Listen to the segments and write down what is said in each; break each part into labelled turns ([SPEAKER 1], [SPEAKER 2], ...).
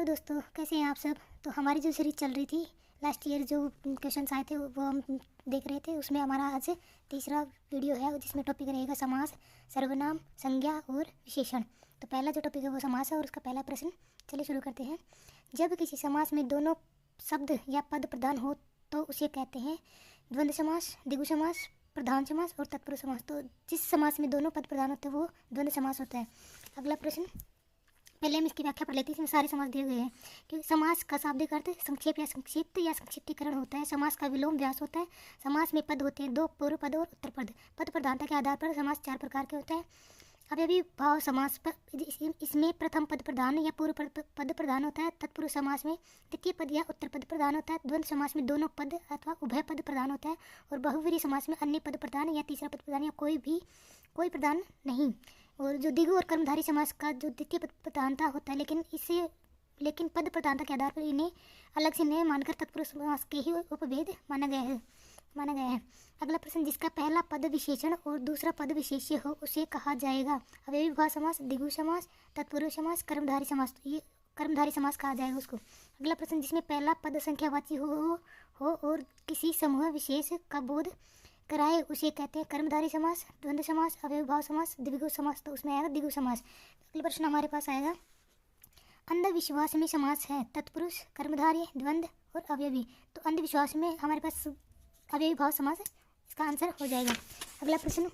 [SPEAKER 1] Hello दोस्तों, कैसे हैं आप सब। तो हमारी जो सीरीज चल रही थी लास्ट ईयर, जो क्वेश्चंस आए थे वो हम देख रहे थे। उसमें हमारा आज तीसरा वीडियो है जिसमें टॉपिक रहेगा समास, सर्वनाम, संज्ञा और विशेषण। तो पहला जो टॉपिक है वो समास है और उसका पहला प्रश्न चलिए शुरू करते हैं। जब किसी समास में दोनों शब्द या पद प्रधान हो तो उसे कहते हैं द्वंद्व समास, द्विगु समास, प्रधान समास और तत्पुरुष समास। तो जिस समास में दोनों पद प्रधान होते हैं वो द्वंद्व समास होता है। अगला प्रश्न, पहले हम इसकी व्याख्या पढ़ लेते हैं। इसमें सारे समास दिए गए हैं कि समास का शाब्दिक अर्थ संक्षेप या संक्षिप्त या संक्षिप्तीकरण होता है। समास का विलोम व्यास होता है। समास में पद होते हैं दो, पूर्व पद और उत्तर पद। पद प्रधानता के आधार पर समास चार प्रकार के होते हैं। अवयवी भाव समास पर इसमें प्रथम पद प्रधान या पूर्व पद प्रधान होता है। तत्पुरुष समास में द्वितीय पद या उत्तर पद प्रधान होता है। द्वंद्व समास में दोनों पद अथवा उभय पद प्रधान होता है। और बहुव्रीहि समास में अन्य पद प्रधान या तीसरा पद प्रधान या कोई प्रधान नहीं। और जो द्विगु और कर्मधारी समास का जो द्वितीय पद प्रधानता होता है, लेकिन पद प्रधानता के आधार पर इन्हें अलग से नहीं मानकर तत्पुरुष समास के ही उपभेद माना गया है। अगला प्रश्न, जिसका पहला पद विशेषण और दूसरा पद विशेष्य हो उसे कहा जाएगा अवयवी भाव समास, द्विगु समास, तत्पुरुष समास, कर्मधारी समास। ये कर्मधारी समास कहा जाएगा उसको। अगला प्रश्न, जिसमें पहला पद संख्यावाची हो और किसी समूह विशेष का बोध कराए उसे कहते हैं कर्मधारी समास, द्वंद्व समास, अवयवी भाव समास, द्विगु समास। तो उसमें आएगा द्विगु समास। अगला प्रश्न हमारे पास आएगा, अंधविश्वास में समास है तत्पुरुष, कर्मधारी, द्वंद्व और अवयवी। तो अंधविश्वास में हमारे पास अवयवी भाव समास इसका आंसर हो जाएगा। अगला प्रश्न,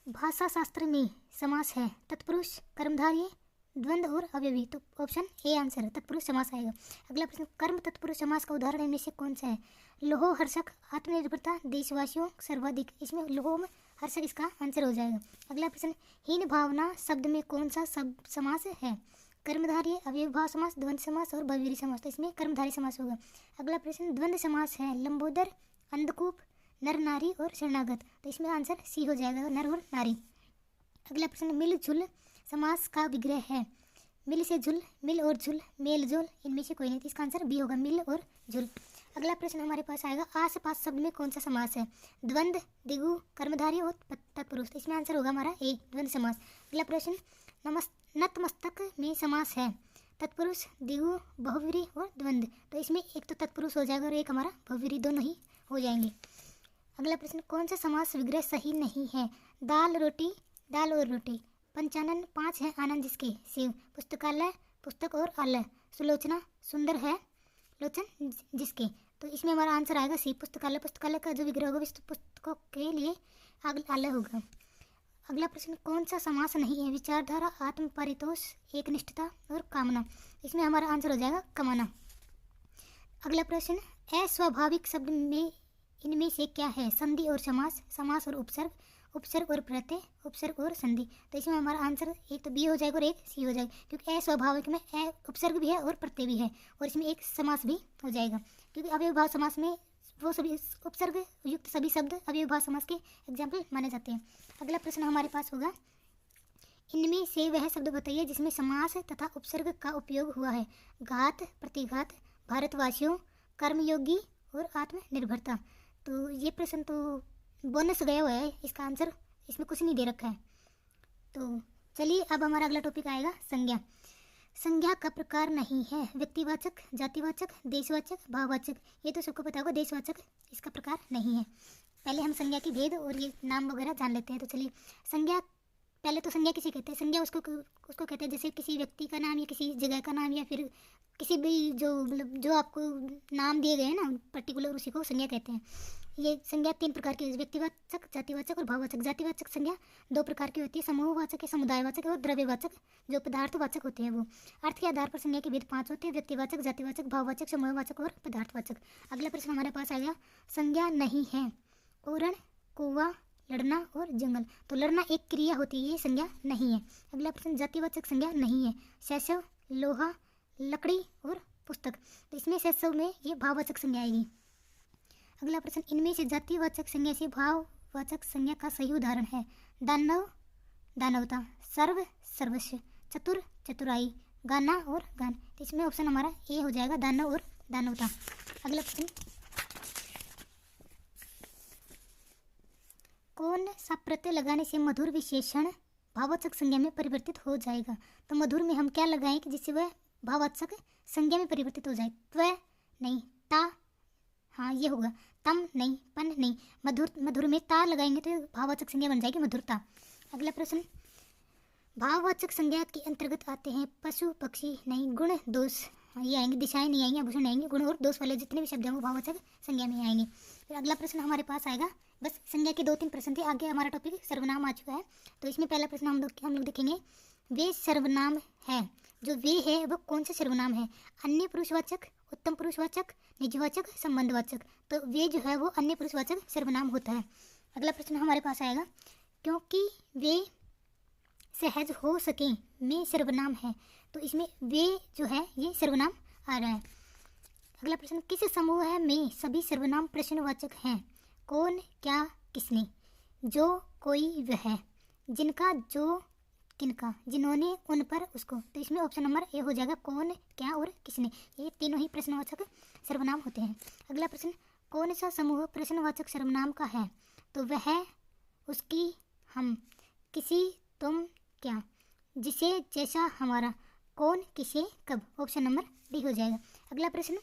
[SPEAKER 1] भाषा शास्त्र में समास है तत्पुरुष, कर्मधारी, द्वंद्व और अवयवी। तो ऑप्शन ए आंसर है, तत्पुरुष समास आएगा। अगला प्रश्न, कर्म तत्पुरुष समास का उदाहरण इनमें से कौन सा है। लोहो हर्षक, आत्मनिर्भरता, देशवासियों, सर्वाधिक। इसमें लोहो में हर्षक इसका आंसर हो जाएगा। अगला प्रश्न, हीन भावना शब्द में कौन सा समास है। कर्मधारी, अवयवी भाव समास, द्वंद्व समास और बहुव्रीहि समास। तो इसमें कर्मधारी समास होगा। अगला प्रश्न, द्वंद्व समास है लंबोदर, अंधकूप, नर नारी और शरणागत। तो इसमें आंसर सी हो जाएगा, नर और नारी। अगला प्रश्न, मिल जुल समास का विग्रह है। मिल से जुल, मिल और जुल, मेल जोल, इनमें से कोई नहीं। तो इसका आंसर बी होगा, मिल और जुल। अगला प्रश्न हमारे पास आएगा, आस पास शब्द में कौन सा समास है। द्वंद्व, द्विगु, कर्मधारी और तत्पुरुष। तो इसमें आंसर होगा हमारा ए, द्वंद्व समास। अगला प्रश्न, नतमस्तक में समास है तत्पुरुष, द्विगु, बहुव्रीहि और द्वंद्व। तो इसमें एक तो तत्पुरुष हो जाएगा और एक हमारा बहुव्रीहि, दोनों ही हो जाएंगे। अगला प्रश्न, कौन सा समास विग्रह सही नहीं है। दाल रोटी, दाल और रोटी। पंचानन, पाँच है आनंद जिसके, शिव। पुस्तकालय, पुस्तक और आलय। सुलोचना, सुंदर है लोचन जिसके। तो इसमें हमारा आंसर आएगा सी, पुस्तकालय। पुस्तकालय का जो विग्रह होगा पुस्तकों के लिए आलय होगा। अगला प्रश्न, कौन सा समास नहीं है। विचारधारा, आत्म परितोष, एकनिष्ठता और कामना। इसमें हमारा आंसर हो जाएगा कमाना। अगला प्रश्न, अस्वाभाविक शब्द में इनमें से क्या है। संधि और समास, समास और उपसर्ग, उपसर्ग और प्रत्यय, उपसर्ग और संधि। तो इसमें हमारा आंसर एक तो बी हो जाएगा और एक सी हो जाएगा, क्योंकि अस्वाभाविक में उपसर्ग भी है और प्रत्यय भी है और इसमें एक समास भी हो जाएगा, क्योंकि अवयवी भाव समास में वो सभी उपसर्ग युक्त सभी शब्द अवयवी भाव समास के एग्जाम्पल माने जाते हैं। अगला प्रश्न हमारे पास होगा, इनमें से वह शब्द बताइए जिसमें समास तथा उपसर्ग का उपयोग हुआ है। घात, प्रतिघात, भारतवासियों, कर्मयोगी और आत्मनिर्भरता। तो ये प्रश्न तो बोनस गया हुआ है, इसका आंसर इसमें कुछ नहीं दे रखा है। तो चलिए अब हमारा अगला टॉपिक आएगा संज्ञा। संज्ञा का प्रकार नहीं है व्यक्तिवाचक, जातिवाचक, देशवाचक, भाववाचक। ये तो सबको पता होगा, देशवाचक इसका प्रकार नहीं है। पहले हम संज्ञा की भेद और ये नाम वगैरह जान लेते हैं। तो चलिए, संज्ञा, पहले तो संज्ञा किसे कहते हैं। संज्ञा उसको कहते हैं जैसे किसी व्यक्ति का नाम या किसी जगह का नाम या फिर किसी भी जो आपको नाम दिए गए हैं ना पर्टिकुलर, उसी को संज्ञा कहते हैं। ये संज्ञा तीन प्रकार की, व्यक्तिवाचक, जातिवाचक और भाववाचक। जातिवाचक संज्ञा दो प्रकार की होती है, समूहवाचक या समुदायवाचक और द्रव्यवाचक जो पदार्थवाचक होते हैं वो। अर्थ के आधार पर संज्ञा के भेद पांच होते हैं, व्यक्तिवाचक, जातिवाचक, भाववाचक, समूहवाचक और पदार्थवाचक। अगला प्रश्न हमारे पास आएगा, संज्ञा नहीं है ओरण, कौवा, लड़ना और जंगल। तो लड़ना एक क्रिया होती है, ये संज्ञा नहीं है। अगला प्रश्न, जातिवाचक संज्ञा नहीं है शैशव, लोहा, लकड़ी और पुस्तक। तो इसमें शैशव में ये भाववाचक संज्ञा आएगी। अगला प्रश्न, इनमें से जातिवाचक संज्ञा से भाववाचक संज्ञा का सही उदाहरण है। दानव, दानवता, सर्व, सर्वस्व, चतुर, चतुराई, गाना और गान। तो इसमें ऑप्शन हमारा ए हो जाएगा, दानव और दानवता। अगला प्रश्न, कौन सा प्रत्यय लगाने से मधुर विशेषण भाववाचक संज्ञा में परिवर्तित हो जाएगा। तो मधुर में हम क्या लगाएं कि जिससे वह भाववाचक संज्ञा में परिवर्तित हो जाए। त्व नहीं, ता, हाँ ये होगा। तम नहीं, पन नहीं, मधुर में ता लगाएंगे तो भाववाचक संज्ञा बन जाएगी मधुरता। अगला प्रश्न, भाववाचक संज्ञा के अंतर्गत आते हैं पशु पक्षी नहीं, गुण दोष, ये आएंगे, दिशाएं नहीं आएंगी, आभूषण आएंगे, गुण और दोष वाले जितने भी शब्द हैं वो भाववाचक संज्ञा में आएंगे। फिर अगला प्रश्न हमारे पास आएगा, बस संज्ञा के 2-3 प्रश्न थे, आगे हमारा टॉपिक सर्वनाम आ चुका है। तो इसमें पहला प्रश्न हम लोग देखेंगे, वे सर्वनाम है। जो वे है वो कौन सा सर्वनाम है? अन्य पुरुषवाचक, उत्तम पुरुषवाचक, निजवाचक, संबंधवाचक। तो वे जो है वो अन्य पुरुषवाचक सर्वनाम होता है। अगला प्रश्न हमारे पास आएगा, क्योंकि वे सहज हो सकें में सर्वनाम है। तो इसमें वे जो है ये सर्वनाम आ रहा है। अगला प्रश्न, किस समूह में सभी सर्वनाम प्रश्नवाचक हैं? कौन, क्या, किसने, जो, कोई, वह, जिनका, जो, किनका, जिन्होंने, उन पर, उसको। तो इसमें ऑप्शन नंबर ए हो जाएगा, कौन, क्या और किसने। ये तीनों ही प्रश्नवाचक सर्वनाम होते हैं। अगला प्रश्न, कौन सा समूह प्रश्नवाचक सर्वनाम का है? तो वह, उसकी, हम, किसी, तुम, क्या, जिसे, जैसा, हमारा, कौन, किसे, कब। ऑप्शन नंबर डी हो जाएगा। अगला प्रश्न,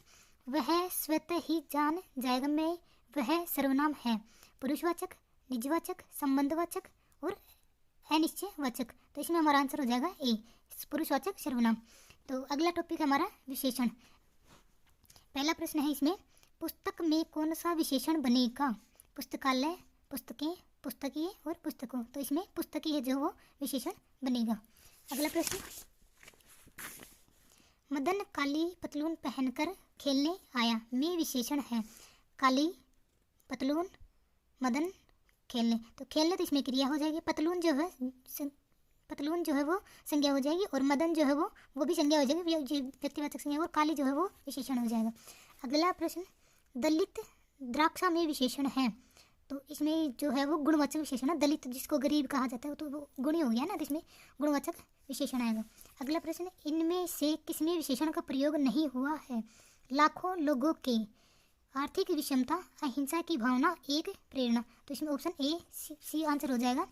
[SPEAKER 1] वह स्वतः ही जान जाएगा में वह सर्वनाम है। पुरुषवाचक, निजवाचक, संबंधवाचक और अनिश्चयवाचक। तो इसमें हमारा आंसर हो जाएगा ए, पुरुषवाचक सर्वनाम। तो अगला टॉपिक हमारा विशेषण। पहला प्रश्न है इसमें, पुस्तक में कौन सा विशेषण बनेगा? पुस्तकालय, पुस्तकें, पुस्तकीय और पुस्तकों। तो इसमें पुस्तकीय जो वो विशेषण बनेगा। अगला प्रश्न, मदन काली पतलून पहनकर खेलने आया में विशेषण है। काली, पतलून, मदन, खेलने। तो खेलने तो इसमें क्रिया हो जाएगी, पतलून जो है वो संज्ञा हो जाएगी और मदन जो है वो भी संज्ञा हो जाएगी, व्यक्तिवाचक संज्ञा, और काली जो है वो विशेषण हो जाएगा। अगला प्रश्न, दलित द्राक्षा में विशेषण है। तो इसमें जो है वो गुणवाचक विशेषण है। दलित जिसको गरीब कहा जाता है तो वो गुणी हो गया ना, तो इसमें गुणवाचक विशेषण आएगा। अगला प्रश्न, इनमें से किसमें विशेषण का प्रयोग नहीं हुआ है? लाखों लोगों के, आर्थिक विषमता, अहिंसा की भावना, एक प्रेरणा। तो इसमें ऑप्शन ए सी आंसर हो जाएगा,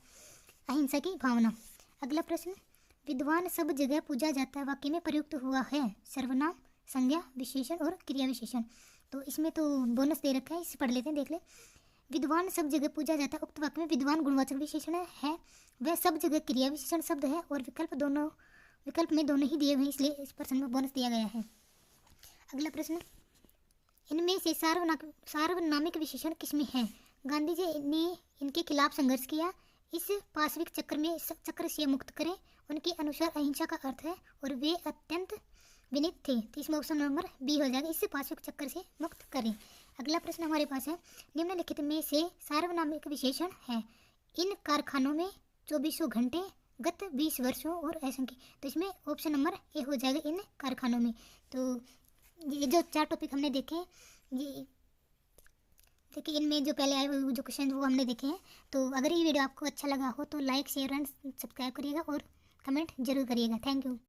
[SPEAKER 1] अहिंसा की भावना। अगला प्रश्न, विद्वान सब जगह पूजा जाता है वाक्य में प्रयुक्त हुआ है। सर्वनाम, संज्ञा, विशेषण और क्रिया विशेषण। तो इसमें तो बोनस दे रखा है, इसे पढ़ लेते हैं, देख ले। विद्वान सब जगह पूजा जाता है, उक्त वाक्य में विद्वान गुणवाचक विशेषण है, वह सब जगह क्रिया विशेषण शब्द है और विकल्प में दोनों ही दिए हुए हैं, इसलिए इस प्रश्न में बोनस दिया गया है। अगला प्रश्न, इनमें से सार्वनामिक विशेषण किसमें है? गांधी जी ने इनके खिलाफ संघर्ष किया, इस पाशविक चक्र से मुक्त करें, उनके अनुसार अहिंसा का अर्थ है और वे अत्यंत विनीत थे। तो इसमें ऑप्शन नंबर बी हो जाएगा, इस पाशविक चक्र से मुक्त करें। अगला प्रश्न हमारे पास है, निम्नलिखित में से सार्वनामिक विशेषण है। इन कारखानों में 24 घंटे, गत 20 वर्षों और असंख्य। तो इसमें ऑप्शन नंबर ए हो जाएगा, इन कारखानों में। तो ये जो 4 टॉपिक हमने देखे, ये देखिए इनमें जो पहले आए हुए जो क्वेश्चन वो हमने देखे हैं। तो अगर ये वीडियो आपको अच्छा लगा हो तो लाइक, शेयर एंड सब्सक्राइब करिएगा और कमेंट जरूर करिएगा। Thank you.